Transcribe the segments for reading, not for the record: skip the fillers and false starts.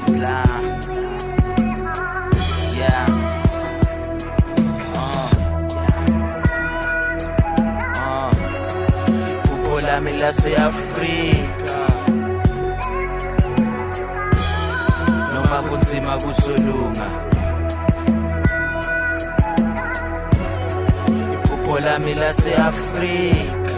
multiply. Yeah. Phupho lami lase-Afrika, noma kunzima kusolunga. Iphupho lami lase-Afrika,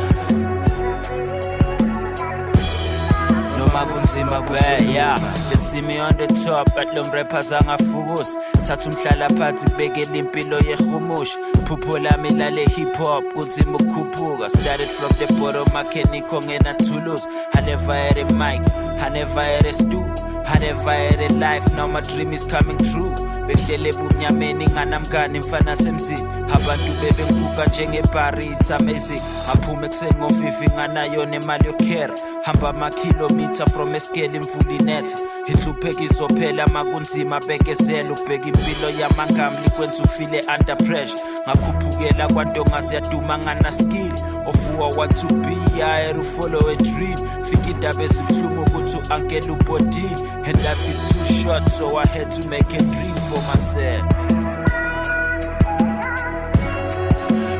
noma kunzima kusolunga. Yeah, they see me on the top, but lom rappers angafukusi. Thatha umhlala phansi kubekela impilo yehumushi. Phupho lami lale hip hop kunzima ukukhuphuka. Started from the bottom, makhenikho ngena thuluzi. I never had a mic, I never had a stool, I never had a life, now my dream is coming true. Behlele bumnyameni nganamngani mfana semzini. Abantu bebengibuka njengebhari, it's amazing. Ngaphume ekuseni ngo-5 nganayo nemali yokukhera. Hamba amakhilomitha from eskeli imvula inetha. Inhlupheko izophela makunzima bekezela. Ubheka impilo yamangamli kwenza ufile under pressure. Ngakhuphukela kwantonga ziyaduma nganaskill. Of who I want to be, I had to follow a dream. Fika indaba ezibuhlungu ukuthi u-uncle ubhodile. And life is too short, so I had to make a dream for myself.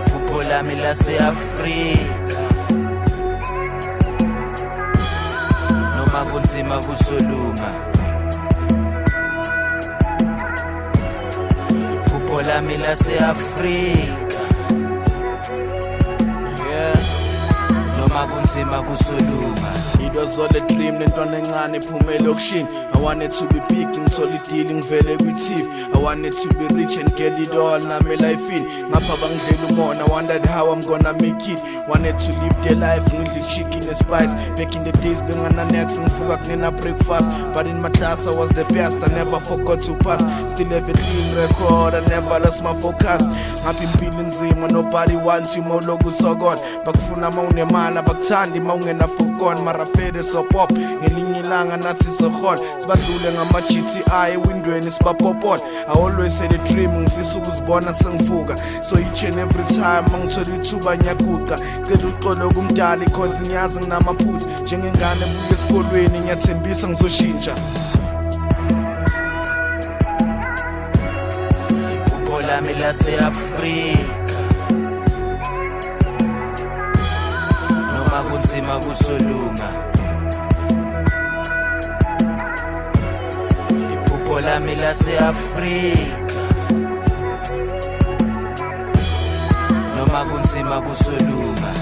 Phupho lami lase-Afrika, noma kunzima kusolunga. Phupho lami lase-Afrika, noma kunzima kusolunga. It was all a dream, lentwana encane iphume elokishini. I wanted to be big, ngithola idili ngivele kwi-TV. I wanted to be rich and get it all, nami life-ini. Ngapha bangidlela umona, wondered how I'm gonna make it. Wanted to live the life, ngidla chicken and spice. Back in the days, bengana-next, ngivuka kunena breakfast. But in my class, I was the best, I never forgot to pass. Still have a clean record, I never lost my focus. Ngapha impilo nzima, nobody wants you, mawuloku usokola. Bakufuna mawunemali, abakuthandi mawungenafukona. Mara fede so pop, ngelinye ilanga nathi sohola. Sibadlule ngama-GTI ewindweni sibapopola. I always had a dream, ngifisa ukuzibona sengivuka. So each and every time mangithola ithuba ngiyaguqa. Cela uxolo kumdali cause ngiyazi nginamaphutha. Njengengane ebuya esikolweni ngiyathembisa ngizoshintsha. Phupho lami lase-Afrika, noma kunzima kusolunga. Iphupho lami lase-Afrika, noma kunzima kusolunga.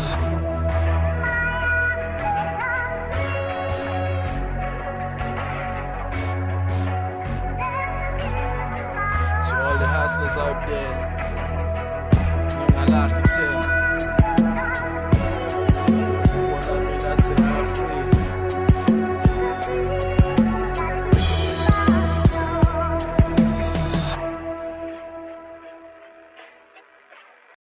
To all the hustlers out there, ningalahle ithemba.